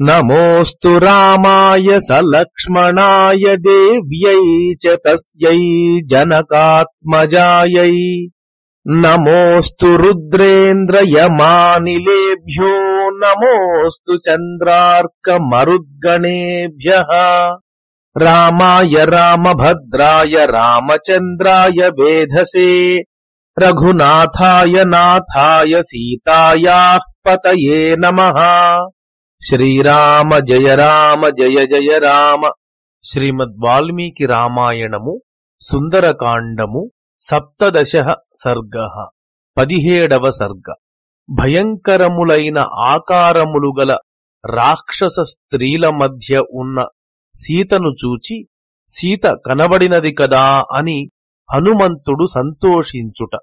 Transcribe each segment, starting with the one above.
నమోస్తు రామాయ సలక్ష్మణాయ దేవ్యై చ తస్యై జనకాత్మజాయై. నమోస్తు రుద్రేంద్రయమానిలేభ్యో నమోస్తు చంద్రార్కమరుద్గణేభ్యః. రామాయ రామభద్రాయ రామచంద్రాయ వేధసే రఘునాథాయ నాథాయ సీతాయాః పతయే నమః. శ్రీరామ జయ రామ జయ జయ రామ. శ్రీమద్ వాల్మీకి రామాయణము సుందరకాండము సప్తదశ సర్గ 17వ సర్గ. భయంకరములైన ఆకారములు గల రాక్షస స్త్రీల మధ్య ఉన్న సీతను చూచి సీత కనబడినది కదా అని హనుమంతుడు సంతోషించుట.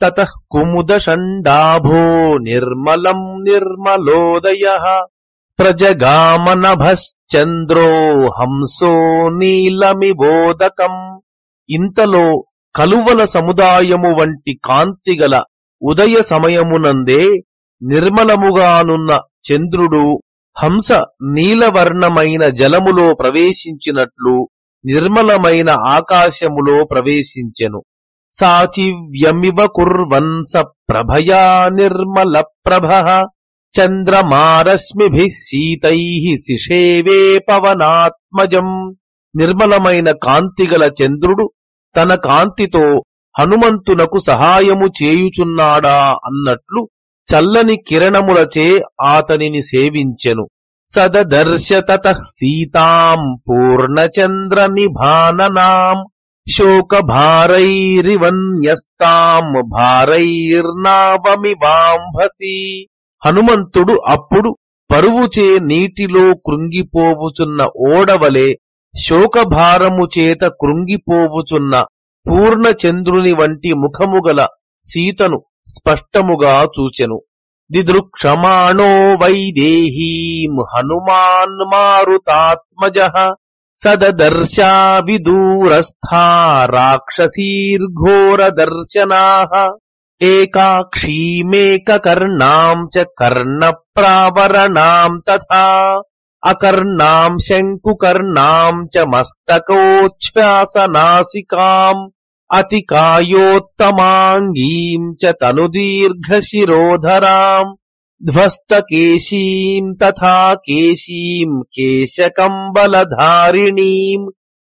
తతః కుముద షండాభో నిర్మలం నిర్మలోదయః ప్రజగామనభశ్చంద్రో హంసో నీలమివోదకం. ఇంతలో కలువల సముదాయము వంటి కాంతిగల ఉదయ సమయమునందే నిర్మలముగానున్న చంద్రుడు హంస నీలవర్ణమైన జలములో ప్రవేశించినట్లు నిర్మలమైన ఆకాశములో ప్రవేశించెను. సాచివ్యమివ కుర్వన్ స ప్రభయా నిర్మల ప్రభః చంద్రమారశ్మిభిః సీతైః సిషేవే పవనాత్మజం. నిర్మలమైన కాంతిగల చంద్రుడు తన కాంతితో హనుమంతునకు సహాయము చేయుచున్నాడా అన్నట్లు చల్లని కిరణములచే ఆతనిని సేవించెను. సదదర్శ తతః సీతాం పూర్ణచంద్ర నిభాననాం శోకభారైరివన్యస్తాం భారైర్నావమివాంభసి. హనుమంతుడు అప్పుడు పరువుచే నీటిలో కృంగిపోవుచున్న ఓడవలే శోకభారము చేత కృంగిపోవుచున్న పూర్ణచంద్రుని వంటి ముఖముగల సీతను స్పష్టముగా చూచెను. దిదృక్షమాణో వైదేహీం హనుమాన్ మారుతాత్మజః సదదర్శా విదూరస్థా రాక్షసీర్ఘోరదర్శనాః ఏకాక్షీమేకకర్ణాం చ కర్ణప్రావరణాం తథా అకర్ణాం శంకుకర్ణాం చ మస్తకోచ్ఛ్వాసనాసికాం అతికాయోత్తమాంగీం చ తనుదీర్ఘశిరోధరాం ధ్వస్తకేశీం తథా కేశీం కేశకంబలధారిణీం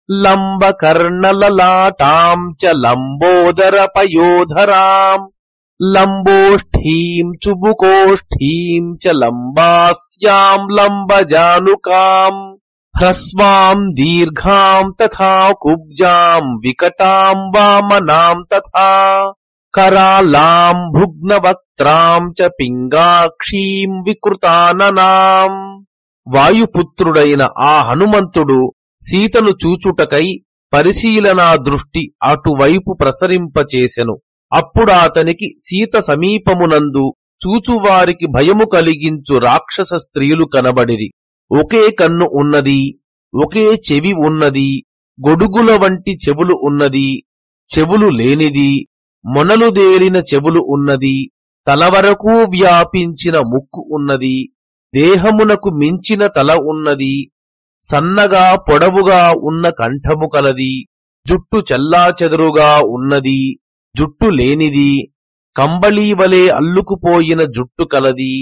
లంబకర్ణలలాటాం చ లంబోదరపయోధరాం లంబోష్ఠీం చుబుకోష్ఠీం చ లంబాస్యాం లంబజానుకాం హ్రస్వాం దీర్ఘాం తథా కుబ్జాం వికటాం వామనాం తథా కరాళాం భుగ్నవక్త్రాం చ పింగాక్షీం వికృతాననాం. వాయుపుత్రుడైన ఆ హనుమంతుడు సీతను చూచుటకై పరిశీలనా దృష్టి అటువైపు ప్రసరింపచేసెను. అప్పుడాతనికి సీత సమీపమునందు చూచువారికి భయము కలిగించు రాక్షస స్త్రీలు కనబడిరి. ఒకే కన్ను ఉన్నది, ఒకే చెవి ఉన్నది, గొడుగుల వంటి చెవులు ఉన్నది, చెవులు లేనిది, మొనలుదేలిన చెవులు ఉన్నది, తలవరకు వ్యాపించిన ముక్కు ఉన్నది, దేహమునకు మించిన తల ఉన్నది, సన్నగా పొడవుగా ఉన్న కంఠము కలది, జుట్టు చెల్లాచెదురుగా ఉన్నది, జుట్టు లేనిది, కంబళీవలే అల్లుకుపోయిన జుట్టు కలది,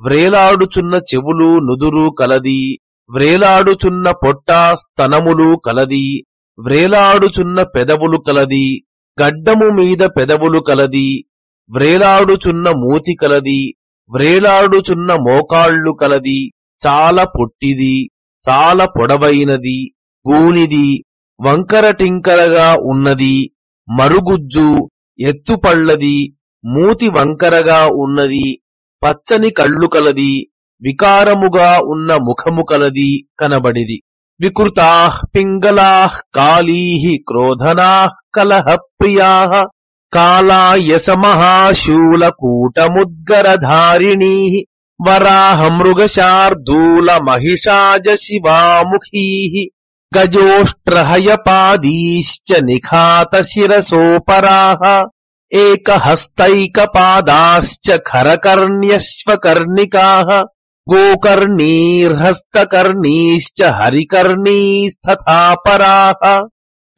వ్రేలాడుచున్న చెవులు నుదురు కలది, వ్రేలాడుచున్న పొట్ట స్తనములు కలది, వ్రేలాడుచున్న పెదవులు కలది, గడ్డము మీద పెదవులు కలది, వ్రేలాడుచున్న మూతి కలది, వ్రేలాడుచున్న మోకాళ్లు కలది, చాలా పొట్టిది, చాలా పొడవైనది, గూనిది, వంకరటింకరగా ఉన్నది, మరుగుజ్జు, ఎత్తుపళ్లది, మూతి వంకరగా ఉన్నది, పచ్చని కళ్ళు కలది, వికారముగా ఉన్న ముఖము కలది కనబడిరి. వికృతాః పింగళాః కాళీః క్రోధనాః కలహప్రియాః కాళాయసమహాశూలకూటముద్గరధారిణీః వరాహమృగశార్దూలమహిషాజశివాముఖీః గజోష్ట్రహయపాదీశ్చ నిఖాతశిరసోపరాః ఏకహస్తైకపాదాశ్చ ఖరకర్ణ్యశ్వకర్ణికాః గోకర్ణీర్హస్తకర్ణీశ్చ హరికర్ణీస్తథా పరాః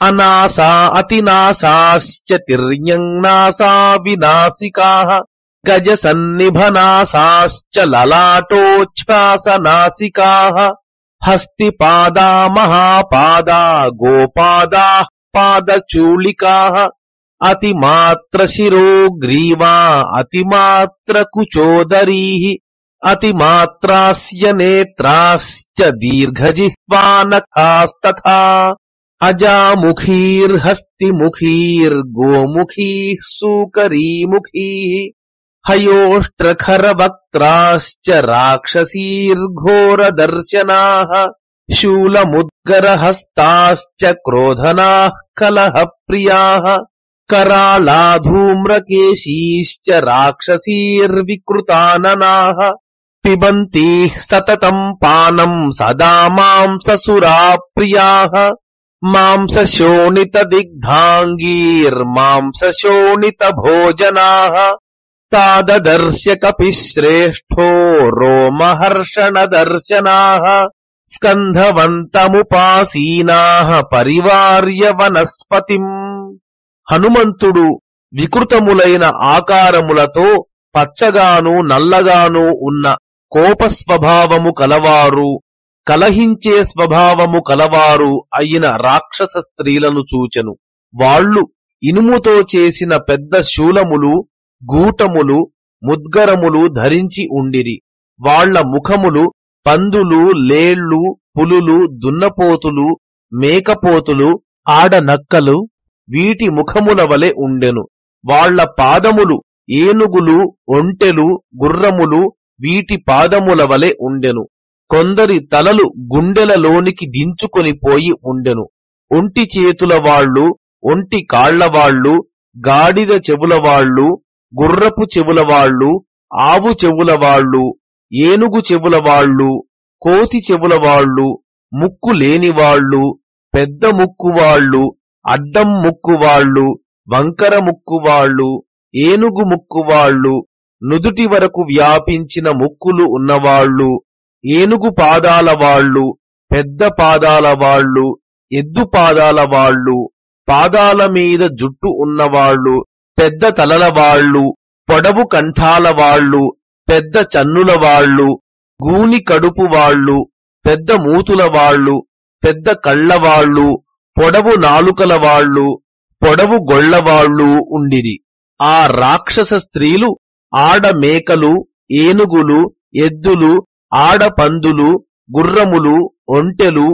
అనాసా అతినాసాశ్చ తిర్యంనాసా వినాసికాః గజసన్నిభనాసాశ్చ లలాటోచ్ఛ్వాసనాసికాః హస్తిపాదా మహాపాదా గోపాదాః పాదచూళికాః అతిమాత్రశిరోగ్రీవా అతిమాత్రకుచోదరీః అతిమాత్రాస్య నేత్రాశ్చ దీర్ఘజిహ్వానఖాస్తథా అజాముఖీర్హస్తిముఖీర్గోముఖీః సూకరీముఖీః హయోష్ట్రఖరవక్త్రాశ్చ రాక్షసీర్ఘోరదర్శనాః శూలముద్గరహస్తాశ్చ క్రోధనాః కలహప్రియాః करालाधूम्रकेशीश्च राक्षसीर्विकृताननाः पिबन्तीः सततम् पानम् सदा मांससुराप्रियाः मांसशोणितदिग्धाङ्गीर्मांसशोणितभोजनाः ताददर्श्य कपिः श्रेष्ठो रोमहर्षणदर्शनाः स्कन्धवन्तमुपासीनाः परिवार्य वनस्पतिम् హనుమంతుడు వికృతములైన ఆకారములతో పచ్చగాను నల్లగాను ఉన్న కోపస్వభావము కలవారు కలహించే స్వభావము కలవారు అయిన రాక్షస స్త్రీలను చూచెను. వాళ్ళు ఇనుముతో చేసిన పెద్ద శూలములు గూటములు ముద్గరములు ధరించి ఉండిరి. వాళ్ల ముఖములు పందులు లేళ్లు పులులు దున్నపోతులు మేకపోతులు ఆడనక్కలు వీటి ముఖముల వలె ఉండెను. వాళ్ల పాదములు ఏనుగులు ఒంటెలు గుర్రములు వీటి పాదముల వలె ఉండెను. కొందరి తలలు గుండెలలోనికి దించుకొని పోయి ఉండెను. ఒంటి చేతుల వాళ్ళు ఒంటి కాళ్లవాళ్లు గాడిద చెవులవాళ్లు గుర్రపు చెవులవాళ్లు ఆవు చెవులవాళ్లు ఏనుగు చెవులవాళ్లు కోతి చెవులవాళ్లు ముక్కు లేనివాళ్లు పెద్ద ముక్కువాళ్లు అడ్డం ముక్కువాళ్లు వంకర ముక్కువాళ్లు ఏనుగు ముక్కువాళ్లు నుదుటి వరకు వ్యాపించిన ముక్కులు ఉన్నవాళ్లు ఏనుగు పాదాల వాళ్ళు పెద్ద పాదాల వాళ్ళు ఎద్దు పాదాల వాళ్ళు పాదాల మీద జుట్టు ఉన్నవాళ్లు పెద్ద తలల వాళ్ళు పొడవు కంఠాల వాళ్ళు పెద్ద చన్నుల వాళ్ళు గూని కడుపు వాళ్ళు పెద్ద మూతుల వాళ్ళు పెద్ద కళ్లవాళ్ళు పొడవు నాలుకల వాళ్ళు పొడవు గొళ్లవాళ్ళు ఉండిరి. ఆ రాక్షస స్త్రీలు ఆడమేకలు ఏనుగులు ఎద్దులు ఆడపందులు గుర్రములు ఒంటెలు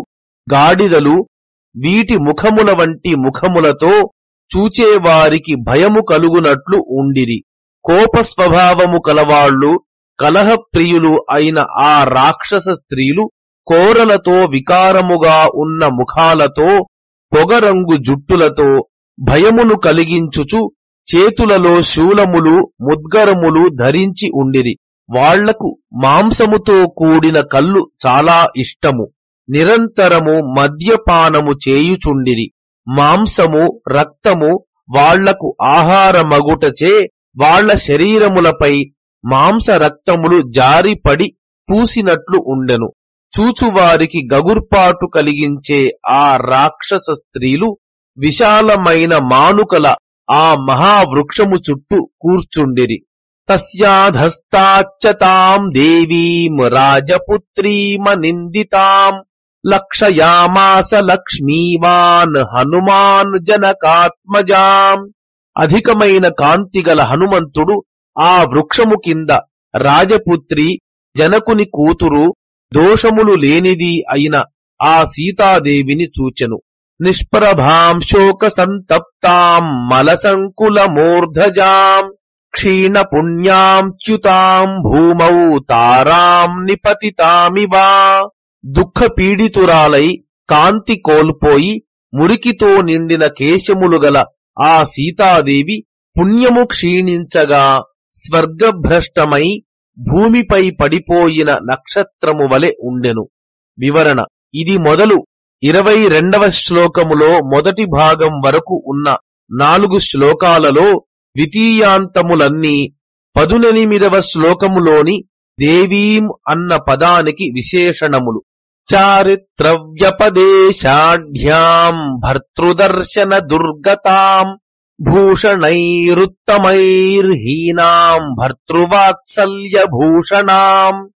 గాడిదలు వీటి ముఖముల వంటి ముఖములతో చూచేవారికి భయము కలుగునట్లు ఉండిరి. కోపస్వభావము కలవాళ్లు కలహప్రియులు అయిన ఆ రాక్షస స్త్రీలు కోరలతో వికారముగా ఉన్న ముఖాలతో పొగరంగు జుట్టులతో భయమును కలిగించుచు చేతులలో శూలములు ముద్గరములు ధరించి ఉండిరి. వాళ్లకు మాంసముతో కూడిన కళ్ళు చాలా ఇష్టము. నిరంతరము మద్యపానము చేయుచుండిరి. మాంసము రక్తము వాళ్లకు ఆహారమగుటచే వాళ్ల శరీరములపై మాంస రక్తములు జారిపడి పూసినట్లు ఉండెను. చూచువారికి గగుర్పాటు కలిగించే ఆ రాక్షస స్త్రీలు విశాలమైన మానుకల ఆ మహావృక్షము చుట్టూ కూర్చుండిరి. తస్యాధస్తాచ్చ తాం దేవీం రాజపుత్రీమనిందితాం లక్షయామాస లక్ష్మీవాన్ హనుమాన్ జనకాత్మజాం. అధికమైన కాంతిగల హనుమంతుడు ఆ వృక్షము కింద రాజపుత్రి జనకుని కూతురు దోషములు లేనిది అయిన ఆ సీతాదేవిని చూచెను. నిష్ప్రభాం శోక సంతప్తాం మలసంకుల మూర్ధజాం క్షీణ పుణ్యాం చ్యుతాం భూమౌ తారాం నిపతితామివా. దుఃఖ పీడితురాలై కాంతి కోల్పోయి మురికితో నిండిన కేశములు గల ఆ సీతాదేవి పుణ్యము క్షీణించగా స్వర్గభ్రష్టమై భూమిపై పడిపోయిన నక్షత్రము వలె ఉండెను. వివరణ: ఇది మొదలు 22వ శ్లోకములో మొదటి భాగం వరకు ఉన్న 4 శ్లోకాలలో ద్వితీయాంతములన్నీ 18వ శ్లోకములోని దేవీం అన్న పదానికి విశేషణములు. చారిత్రవ్యపదేశాఢ్యాం భర్తృదర్శన దుర్గతాం భూషణైరుత్తమైర్హీనాం భర్తృవాత్సల్య భూషణాం.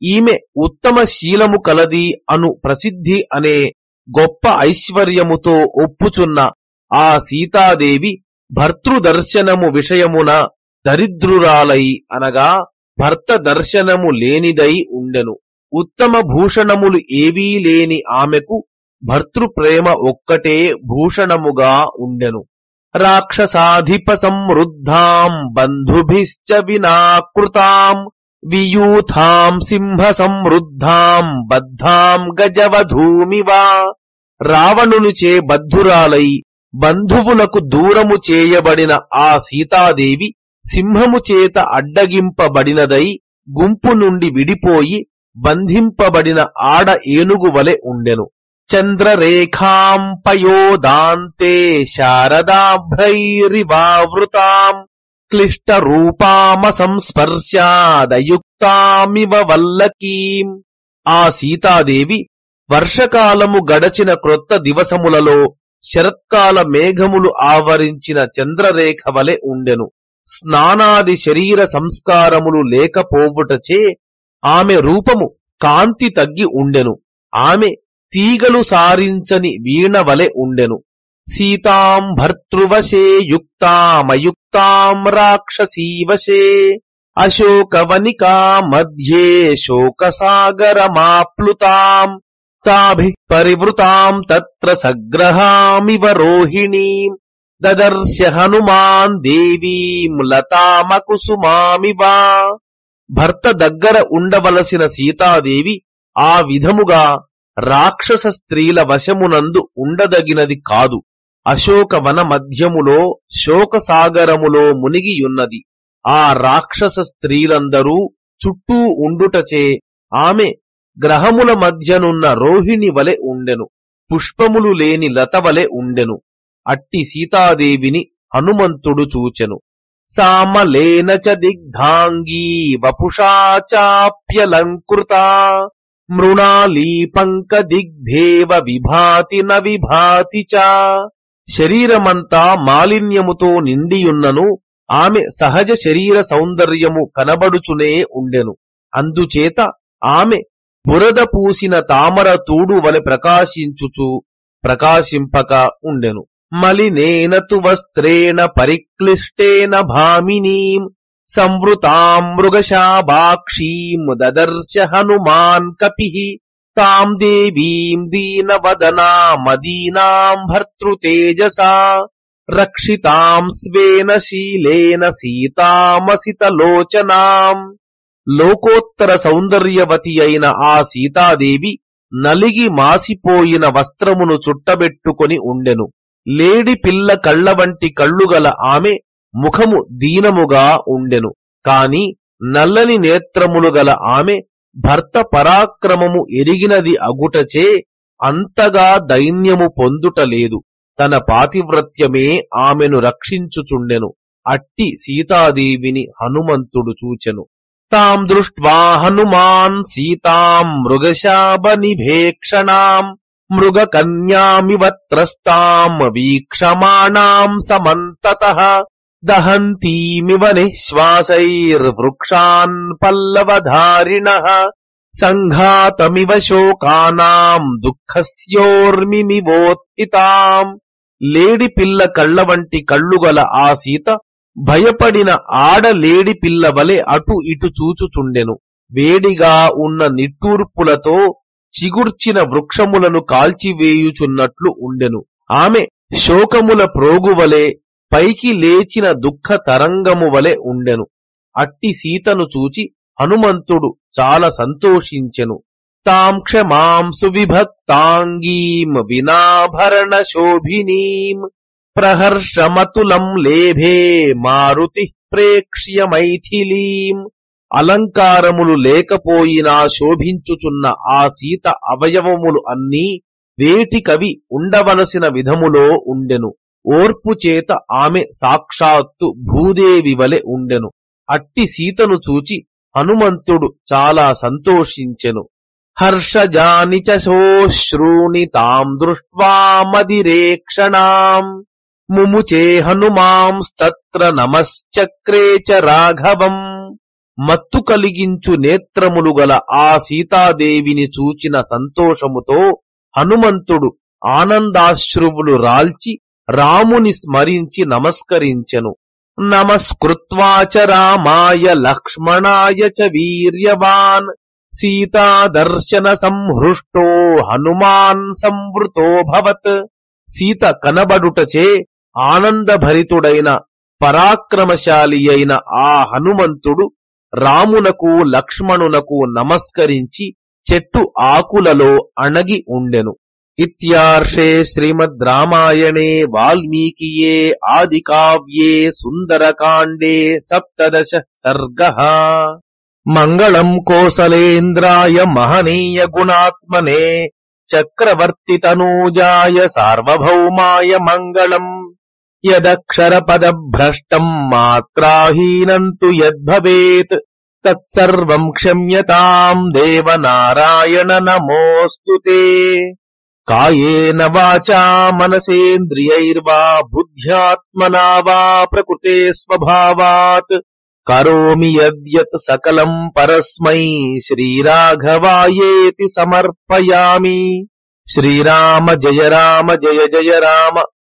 ఈమె ఉత్తమ శీలము కలది అను ప్రసిద్ధి అనే గొప్ప ఐశ్వర్యముతో ఒప్పుచున్న ఆ సీతాదేవి భర్తృదర్శనము విషయమున దరిద్రురాలై అనగా భర్త దర్శనము లేనిదై ఉండెను. ఉత్తమ భూషణములు ఏవీ లేని ఆమెకు భర్తృప్రేమ ఒక్కటే భూషణముగా ఉండెను. రాక్షసాధిప సంవృద్ధాం బంధుభిశ్చ వినాకృతాం వియూథాం సింహ సంవృద్ధాం బద్ధాం గజవధూమివా. రావణునిచే బద్ధురాలై బంధువులకు దూరము చేయబడిన ఆ సీతాదేవి సింహము చేత అడ్డగింపబడినదై గుంపు నుండి విడిపోయి బంధింపబడిన ఆడ ఏనుగు వలె ఉండెను. చంద్రరేఖాం పయోదాంతే శారదాభ్రైరివావృతాం క్లిష్ట రూపామ సంస్పర్శాదయుక్తామివ వల్లకీం. ఆ సీతాదేవి వర్షకాలము గడచిన క్రొత్త దివసములలో శరత్కాల మేఘములు ఆవరించిన చంద్రరేఖ వలె ఉండెను. స్నానాది శరీర సంస్కారములు లేకపోవుటచే ఆమె రూపము కాంతి తగ్గి ఉండెను. ఆమె తీగలు సారించని వీణ వలె ఉండెను. సీతాం భర్తృవశే యుక్తామయుక్తాం రాక్షసీవశే అశోకవనికా మధ్యే శోకసాగరమాప్లుతాం తాభిః పరివృతాం తత్ర సగ్రహామివ రోహిణీం దదర్శ హనుమాన్ దేవీం లతామకుసుమామివ. భర్త దగ్గర ఉండవలసిన సీతాదేవి ఆ విధముగా రాక్షస స్త్రీల వశమునందు ఉండదగినది కాదు. అశోకవన మధ్యములో శోకసాగరములో మునిగియున్నది. ఆ రాక్షస స్త్రీలందరూ చుట్టూ ఉండుటచే ఆమె గ్రహముల మధ్యనున్న రోహిణి వలె ఉండెను. పుష్పములు లేని లతవలె ఉండెను. అట్టి సీతాదేవిని హనుమంతుడు చూచెను. సామలేన చ దిగ్ధాంగీ వపుషా చాప్యలంకృతా మృణాళీ పంకదిగ్ధేవ విభాతి న విభాతి చ. శరీరమంతా మాలిన్యముతో నిండియున్నను ఆమె సహజ శరీర సౌందర్యము కనబడుచునే ఉండెను. అందుచేత ఆమె బురద పూసిన తామర తూడు వలె ప్రకాశింపక ఉండెను. మలినేన తు వస్త్రేణ పరిక్లిష్టేన భామినీం సంవృతాం మృగశాభాక్షీం దదర్శ హనుమాన్ కపిః తాం దేవీం దీనవదనామదీనాం భర్తృతేజసా రక్షితాం స్వేన శీలేన సీతామసితలోచనాం. లోకోత్తర సౌందర్యవతి అయిన ఆ సీతాదేవి నలిగి మాసిపోయిన వస్త్రమును చుట్టబెట్టుకొని ఉండెను. లేడి పిల్ల కళ్ల వంటి కళ్ళుగల ఆమె ముఖము దీనముగా ఉండెను. కాని నల్లని నేత్రములు గల ఆమె భర్త పరాక్రమము ఎరిగినది అగుటచే అంతగా దైన్యము పొందుటలేదు. తన పాతివ్రత్యమే ఆమెను రక్షించుచుండెను. అట్టి సీతాదేవిని హనుమంతుడు చూచెను. తాం దృష్ట్వా హనుమాన్ సీతాం మృగశాబనిభేక్షణాం మృగకన్యామివ త్రస్తాం వీక్షమాణాం సమంతతః దహంతీమివ నిశ్వాసైర్వృక్షాన్ పల్లవధారిణః సంఘాతమివ శోకానాం దుఃఖస్యోర్మిమివోత్థితాం. లేడి పిల్ల కళ్ల వంటి కళ్ళుగల ఆ సీత భయపడిన ఆడలేడి పిల్ల వలె అటు ఇటు చూచుచుండెను. వేడిగా ఉన్న నిట్టూర్పులతో చిగుర్చిన వృక్షములను కాల్చివేయుచున్నట్లు ఉండెను. ఆమె శోకముల ప్రోగువలే పైకి లేచిన దుఃఖ తరంగము వలె ఉండెను. అట్టి సీతను చూచి హనుమంతుడు చాలా సంతోషించెను. తాం క్షమాం సువిభక్తాంగీం వినాభరణ శోభినీం ప్రహర్షమతులం లేభే మారుతి ప్రేక్ష్య మైథిలీం. అలంకారములు లేకపోయినా శోభించుచున్న ఆ సీత అవయవములు అన్నీ వేటికవి ఉండవలసిన విధములో ఉండెను. ఓర్పు చేత ఆమె సాక్షాత్తు భూదేవి వలె ఉండెను. అట్టి సీతను చూచి హనుమంతుడు చాలా సంతోషించెను. హర్షజాని చ శోశ్రూణి తాం దృష్ట్వా మదిరేక్షణాం ముముచే హనుమాంస్తత్ర నమశ్చక్రే చ రాఘవం. మత్తు కలిగించు నేత్రములు గల ఆ సీతాదేవిని చూచిన సంతోషముతో హనుమంతుడు ఆనందాశ్రువులు రాల్చి రాముని స్మరించి నమస్కరించెను. నమస్కృత్వా చ రామాయ లక్ష్మణాయ చ వీర్యవాన్ సీతా దర్శన సంహృష్టో హనుమాన్ సంవృతోభవత్. సీత కనబడుటచే ఆనందభరితుడైన పరాక్రమశాలి అయిన ఆ హనుమంతుడు రామునకు లక్ష్మణునకు నమస్కరించి చెట్టు ఆకులలో అణగి ఉండెను. ఇత్యార్షే శ్రీమద్ రామాయణే వాల్మీకియే ఆదికావ్యే సుందరకాండే సప్తదశ సర్గః. మంగళం కోసలేంద్రాయ మహనీయ గుణాత్మనే చక్రవర్తి తనూజాయ సార్వభౌమాయ మంగళం. యదక్షరపదభ్రష్టం మాత్రాహీనం తు యద్భవేత్ తత్సర్వం క్షమ్యతాం దేవనారాయణ నమోస్తుతే. కాయేన వాచా మనసేంద్రియైర్వా బుద్ధ్యాత్మనా వా ప్రకృతే స్వభావాత్ కరోమి యద్యత్ సకలం పరస్మై శ్రీరాఘవాయేతి సమర్పయామి. శ్రీరామ జయ జయ రామ.